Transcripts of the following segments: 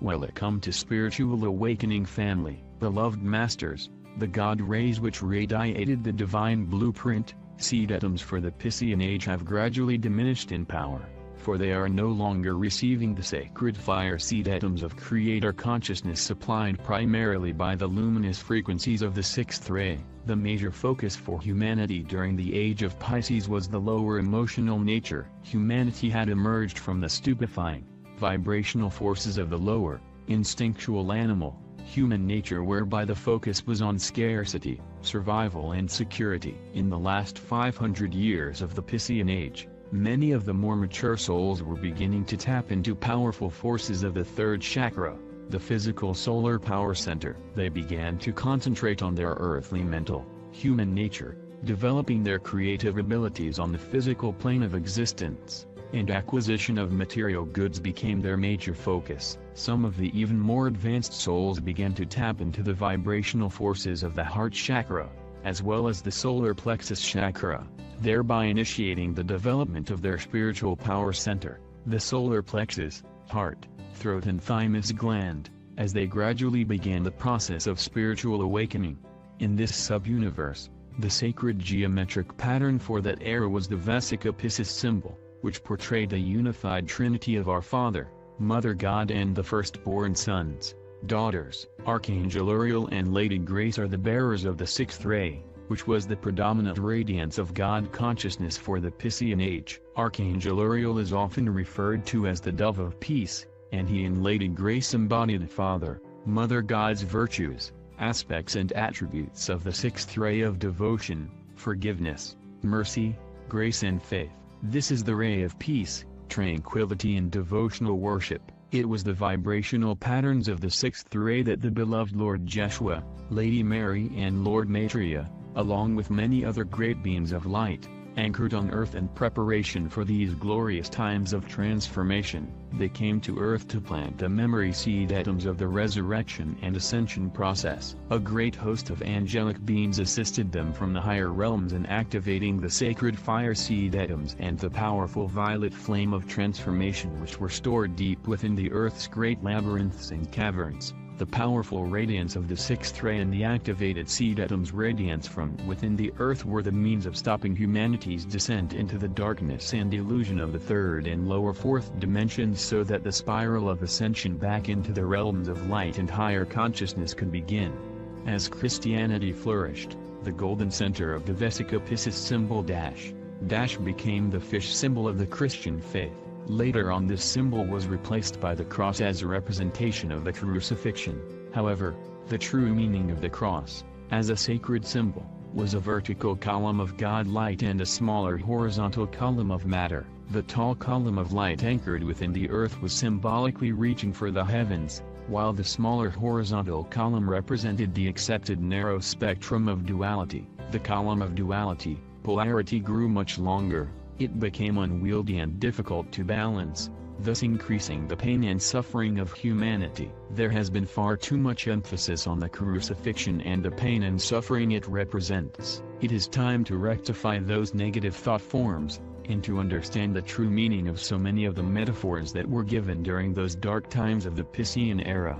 Welcome to Spiritual Awakening family, beloved masters. The God rays which radiated the divine blueprint, seed atoms for the Piscean age have gradually diminished in power, for they are no longer receiving the sacred fire seed atoms of creator consciousness supplied primarily by the luminous frequencies of the sixth ray. The major focus for humanity during the age of Pisces was the lower emotional nature. Humanity had emerged from the stupefying, vibrational forces of the lower, instinctual animal, human nature, whereby the focus was on scarcity, survival and security. In the last 500 years of the Piscean age, many of the more mature souls were beginning to tap into powerful forces of the third chakra, the physical solar power center. They began to concentrate on their earthly mental, human nature, developing their creative abilities on the physical plane of existence, and acquisition of material goods became their major focus. Some of the even more advanced souls began to tap into the vibrational forces of the heart chakra, as well as the solar plexus chakra, thereby initiating the development of their spiritual power center, the solar plexus, heart, throat and thymus gland, as they gradually began the process of spiritual awakening. In this sub-universe, the sacred geometric pattern for that era was the Vesica Piscis symbol, which portrayed a unified trinity of our Father, Mother God and the firstborn sons, daughters. Archangel Uriel and Lady Grace are the bearers of the sixth ray, which was the predominant radiance of God consciousness for the Piscean age. Archangel Uriel is often referred to as the Dove of Peace, and he and Lady Grace embodied Father, Mother God's virtues, aspects and attributes of the sixth ray of devotion, forgiveness, mercy, grace and faith. This is the ray of peace, tranquility and devotional worship. It was the vibrational patterns of the sixth ray that the beloved Lord Jeshua, Lady Mary and Lord Maitreya, along with many other great beings of light, anchored on earth in preparation for these glorious times of transformation. They came to earth to plant the memory seed atoms of the resurrection and ascension process. A great host of angelic beings assisted them from the higher realms in activating the sacred fire seed atoms and the powerful violet flame of transformation which were stored deep within the earth's great labyrinths and caverns. The powerful radiance of the sixth ray and the activated seed atoms radiance from within the earth were the means of stopping humanity's descent into the darkness and illusion of the third and lower fourth dimensions, so that the spiral of ascension back into the realms of light and higher consciousness could begin. As Christianity flourished, the golden center of the Vesica Piscis symbol dash became the fish symbol of the Christian faith. Later on, this symbol was replaced by the cross as a representation of the crucifixion. However, the true meaning of the cross, as a sacred symbol, was a vertical column of God light and a smaller horizontal column of matter. The tall column of light anchored within the earth was symbolically reaching for the heavens, while the smaller horizontal column represented the accepted narrow spectrum of duality. The column of duality, polarity, grew much longer. It became unwieldy and difficult to balance, thus increasing the pain and suffering of humanity. There has been far too much emphasis on the crucifixion and the pain and suffering it represents. It is time to rectify those negative thought forms, and to understand the true meaning of so many of the metaphors that were given during those dark times of the Piscean era.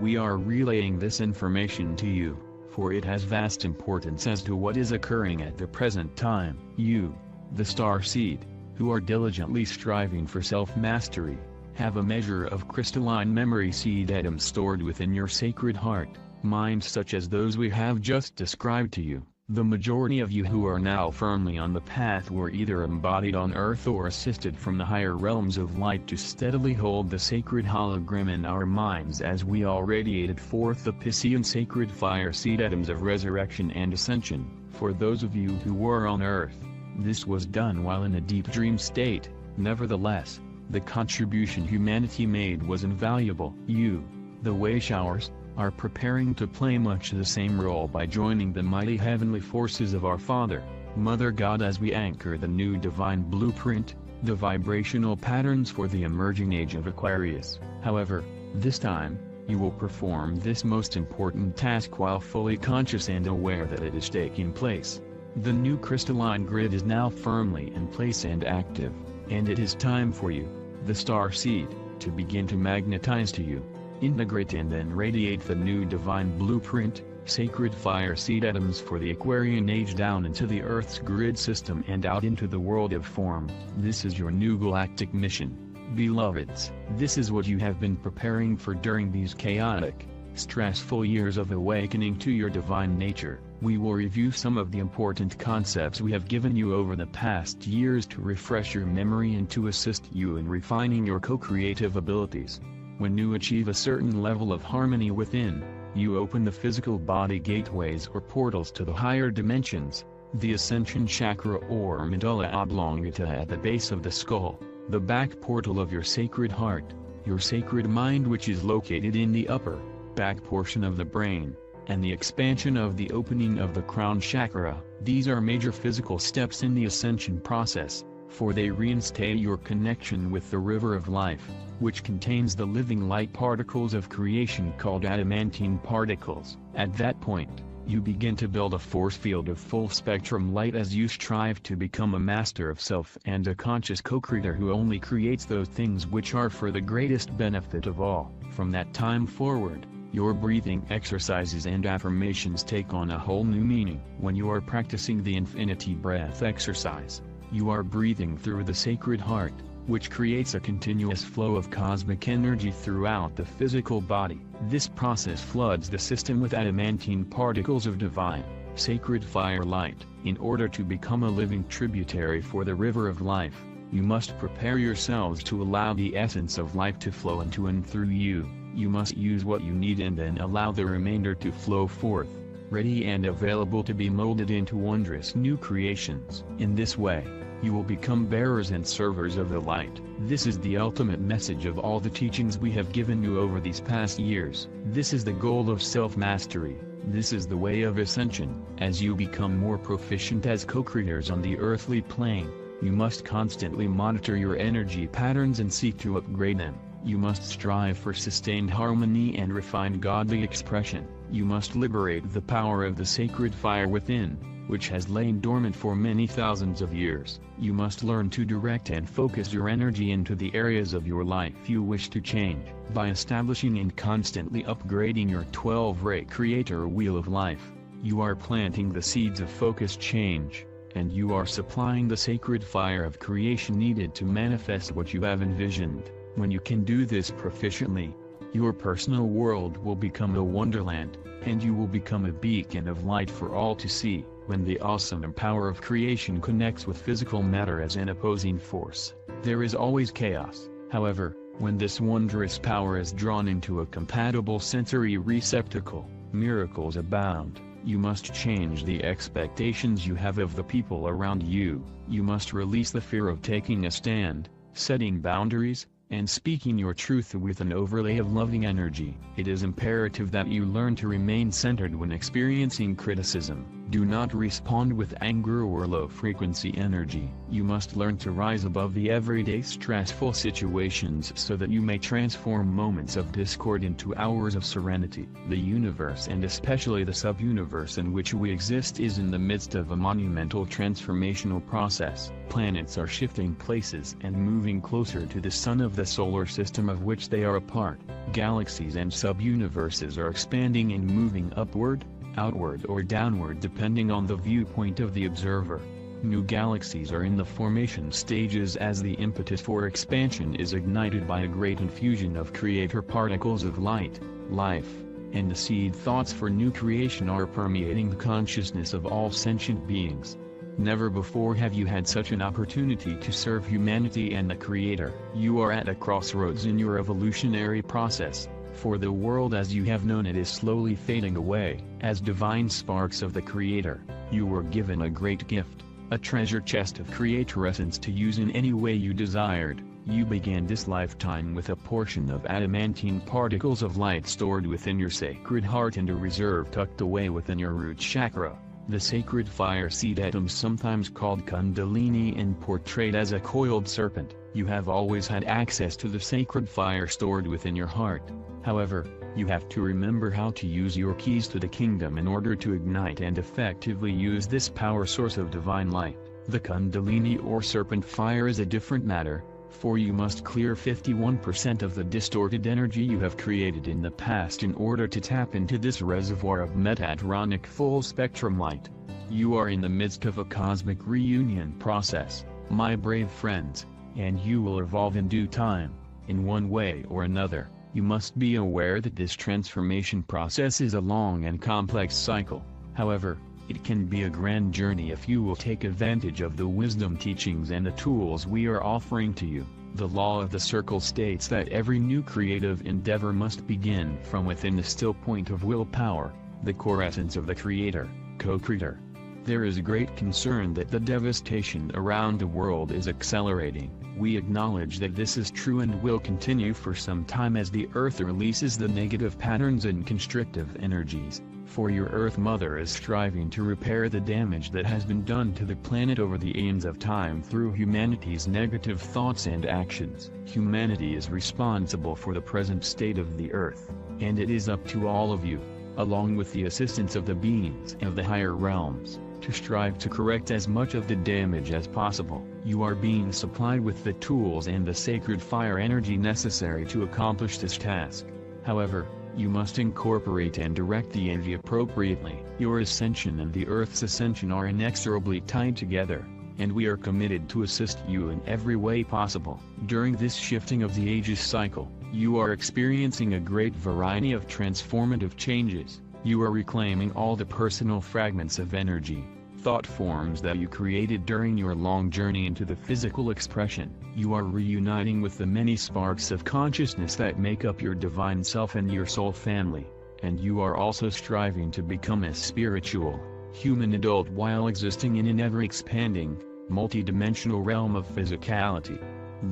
We are relaying this information to you, for it has vast importance as to what is occurring at the present time. You, the star seed, who are diligently striving for self-mastery, have a measure of crystalline memory seed atoms stored within your sacred heart, mind, such as those we have just described to you. The majority of you who are now firmly on the path were either embodied on earth or assisted from the higher realms of light to steadily hold the sacred hologram in our minds as we all radiated forth the Piscean sacred fire seed atoms of resurrection and ascension. For those of you who were on earth, this was done while in a deep dream state. Nevertheless, the contribution humanity made was invaluable. You, the way showers, are preparing to play much the same role by joining the mighty heavenly forces of our Father, Mother God, as we anchor the new divine blueprint, the vibrational patterns for the emerging age of Aquarius. However, this time, you will perform this most important task while fully conscious and aware that it is taking place. The new crystalline grid is now firmly in place and active, and it is time for you, the star seed, to begin to magnetize to you Integrate and then radiate the new divine blueprint, sacred fire seed atoms for the Aquarian age down into the Earth's grid system and out into the world of form. This is your new galactic mission. Beloveds, this is what you have been preparing for during these chaotic, stressful years of awakening to your divine nature. We will review some of the important concepts we have given you over the past years to refresh your memory and to assist you in refining your co-creative abilities. When you achieve a certain level of harmony within, you open the physical body gateways or portals to the higher dimensions, the ascension chakra or medulla oblongata at the base of the skull, the back portal of your sacred heart, your sacred mind which is located in the upper, back portion of the brain, and the expansion of the opening of the crown chakra. These are major physical steps in the ascension process, for they reinstate your connection with the river of life, which contains the living light particles of creation called adamantine particles. At that point, you begin to build a force field of full spectrum light as you strive to become a master of self and a conscious co-creator who only creates those things which are for the greatest benefit of all. From that time forward, your breathing exercises and affirmations take on a whole new meaning. When you are practicing the infinity breath exercise, you are breathing through the sacred heart, which creates a continuous flow of cosmic energy throughout the physical body. This process floods the system with adamantine particles of divine, sacred fire light. In order to become a living tributary for the river of life, you must prepare yourselves to allow the essence of life to flow into and through you. You must use what you need and then allow the remainder to flow forth, ready and available to be molded into wondrous new creations. In this way, you will become bearers and servers of the light. This is the ultimate message of all the teachings we have given you over these past years. This is the goal of self-mastery. This is the way of ascension. As you become more proficient as co-creators on the earthly plane, you must constantly monitor your energy patterns and seek to upgrade them. You must strive for sustained harmony and refined godly expression. You must liberate the power of the sacred fire within, which has lain dormant for many thousands of years. You must learn to direct and focus your energy into the areas of your life you wish to change. By establishing and constantly upgrading your 12-ray creator wheel of life, you are planting the seeds of focused change, and you are supplying the sacred fire of creation needed to manifest what you have envisioned. When you can do this proficiently, your personal world will become a wonderland, and you will become a beacon of light for all to see. When the awesome power of creation connects with physical matter as an opposing force, there is always chaos. However, when this wondrous power is drawn into a compatible sensory receptacle, miracles abound. You must change the expectations you have of the people around you. You must release the fear of taking a stand, setting boundaries, and speaking your truth with an overlay of loving energy. It is imperative that you learn to remain centered when experiencing criticism. Do not respond with anger or low-frequency energy. You must learn to rise above the everyday stressful situations so that you may transform moments of discord into hours of serenity. The universe and especially the sub-universe in which we exist is in the midst of a monumental transformational process. Planets are shifting places and moving closer to the sun of the solar system of which they are a part. Galaxies and sub-universes are expanding and moving upward, outward or downward depending on the viewpoint of the observer. New galaxies are in the formation stages as the impetus for expansion is ignited by a great infusion of creator particles of light, life, and the seed thoughts for new creation are permeating the consciousness of all sentient beings. Never before have you had such an opportunity to serve humanity and the Creator. You are at a crossroads in your evolutionary process, for the world as you have known it is slowly fading away. As divine sparks of the Creator, you were given a great gift, a treasure chest of creator essence to use in any way you desired. You began this lifetime with a portion of adamantine particles of light stored within your sacred heart and a reserve tucked away within your root chakra. The sacred fire seed atoms, sometimes called Kundalini and portrayed as a coiled serpent. You have always had access to the sacred fire stored within your heart. However, you have to remember how to use your keys to the kingdom in order to ignite and effectively use this power source of divine light. The Kundalini or serpent fire is a different matter. For you must clear 51% of the distorted energy you have created in the past in order to tap into this reservoir of Metatronic full-spectrum light. You are in the midst of a cosmic reunion process, my brave friends, and you will evolve in due time, in one way or another. You must be aware that this transformation process is a long and complex cycle. However, it can be a grand journey if you will take advantage of the wisdom teachings and the tools we are offering to you. The law of the circle states that every new creative endeavor must begin from within the still point of willpower, the core essence of the creator, co-creator. There is great concern that the devastation around the world is accelerating. We acknowledge that this is true and will continue for some time as the Earth releases the negative patterns and constrictive energies, for your Earth Mother is striving to repair the damage that has been done to the planet over the aeons of time through humanity's negative thoughts and actions. Humanity is responsible for the present state of the Earth, and it is up to all of you, along with the assistance of the beings of the higher realms, to strive to correct as much of the damage as possible. You are being supplied with the tools and the sacred fire energy necessary to accomplish this task. However, you must incorporate and direct the energy appropriately. Your ascension and the Earth's ascension are inexorably tied together, and we are committed to assist you in every way possible. During this shifting of the ages cycle, you are experiencing a great variety of transformative changes. You are reclaiming all the personal fragments of energy, thought forms that you created during your long journey into the physical expression. You are reuniting with the many sparks of consciousness that make up your divine self and your soul family, and you are also striving to become a spiritual, human adult while existing in an ever-expanding, multi-dimensional realm of physicality.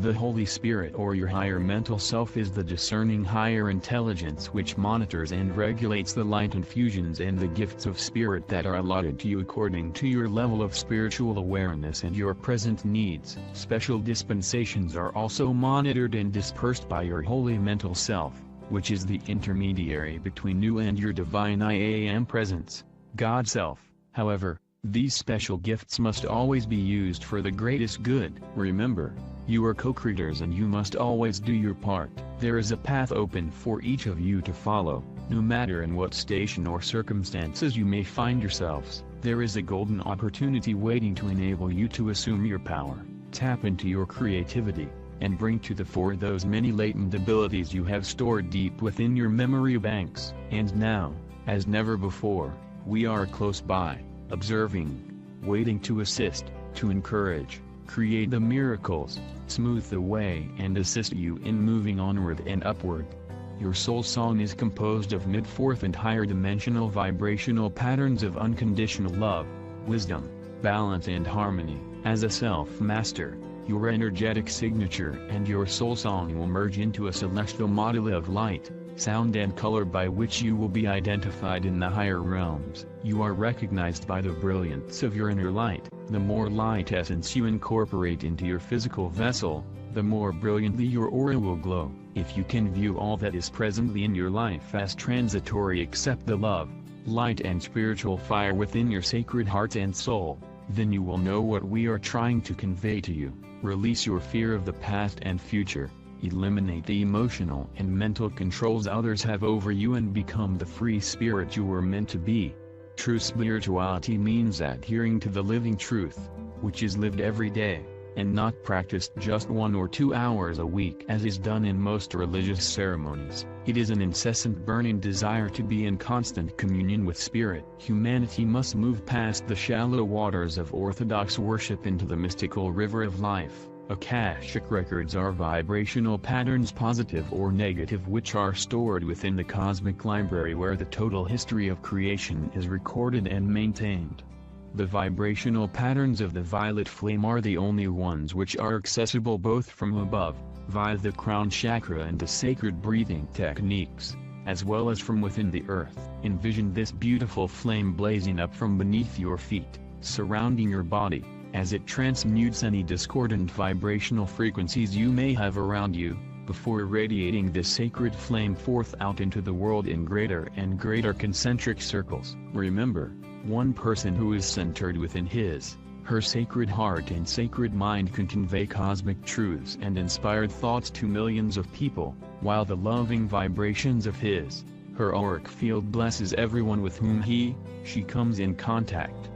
The Holy Spirit or your higher mental self is the discerning higher intelligence which monitors and regulates the light infusions and the gifts of spirit that are allotted to you according to your level of spiritual awareness and your present needs. Special dispensations are also monitored and dispersed by your holy mental self, which is the intermediary between you and your divine I Am presence, God Self. However, these special gifts must always be used for the greatest good. Remember, you are co-creators and you must always do your part. There is a path open for each of you to follow, no matter in what station or circumstances you may find yourselves. There is a golden opportunity waiting to enable you to assume your power, tap into your creativity, and bring to the fore those many latent abilities you have stored deep within your memory banks. And now, as never before, we are close by, observing, waiting to assist, to encourage, create the miracles, smooth the way and assist you in moving onward and upward. Your soul song is composed of mid-fourth and higher dimensional vibrational patterns of unconditional love, wisdom, balance and harmony. As a self-master, your energetic signature and your soul song will merge into a celestial model of light, sound and color by which you will be identified in the higher realms. You are recognized by the brilliance of your inner light. The more light essence you incorporate into your physical vessel, the more brilliantly your aura will glow. If you can view all that is presently in your life as transitory except the love, light and spiritual fire within your sacred heart and soul, then you will know what we are trying to convey to you. Release your fear of the past and future. Eliminate the emotional and mental controls others have over you and become the free spirit you were meant to be. True spirituality means adhering to the living truth, which is lived every day, and not practiced just 1 or 2 hours a week as is done in most religious ceremonies. It is an incessant burning desire to be in constant communion with spirit. Humanity must move past the shallow waters of orthodox worship into the mystical river of life. Akashic records are vibrational patterns, positive or negative, which are stored within the cosmic library where the total history of creation is recorded and maintained. The vibrational patterns of the violet flame are the only ones which are accessible both from above, via the crown chakra and the sacred breathing techniques, as well as from within the earth. Envision this beautiful flame blazing up from beneath your feet, surrounding your body, as it transmutes any discordant vibrational frequencies you may have around you, before radiating this sacred flame forth out into the world in greater and greater concentric circles. Remember, one person who is centered within his, Her sacred heart and sacred mind can convey cosmic truths and inspired thoughts to millions of people, while the loving vibrations of her auric field blesses everyone with whom she comes in contact.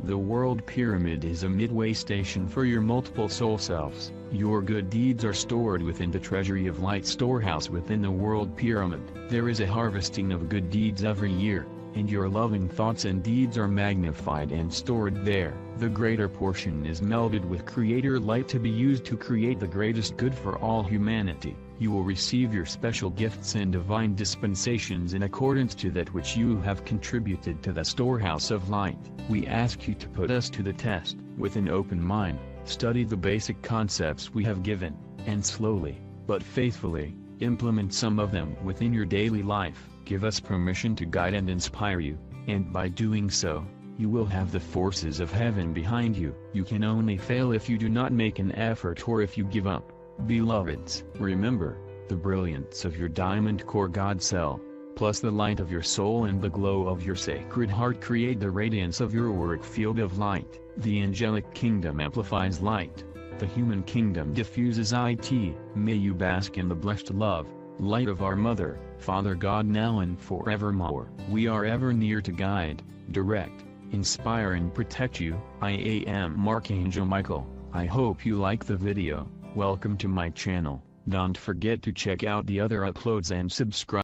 The world pyramid is a midway station for your multiple soul selves. Your good deeds are stored within the treasury of light storehouse within the world pyramid. There is a harvesting of good deeds every year, and your loving thoughts and deeds are magnified and stored there. The greater portion is melded with Creator light to be used to create the greatest good for all humanity. You will receive your special gifts and divine dispensations in accordance to that which you have contributed to the storehouse of light. We ask you to put us to the test. With an open mind, study the basic concepts we have given, and slowly, but faithfully, implement some of them within your daily life. Give us permission to guide and inspire you, and by doing so, you will have the forces of heaven behind you. You can only fail if you do not make an effort or if you give up. Beloveds, remember, the brilliance of your diamond core God cell, plus the light of your soul and the glow of your sacred heart create the radiance of your auric field of light. The angelic kingdom amplifies light. The human kingdom diffuses it. May you bask in the blessed love, light of our Mother, Father God now and forevermore. We are ever near to guide, direct, inspire and protect you. I am Archangel Michael. I hope you like the video. Welcome to my channel. Don't forget to check out the other uploads and subscribe.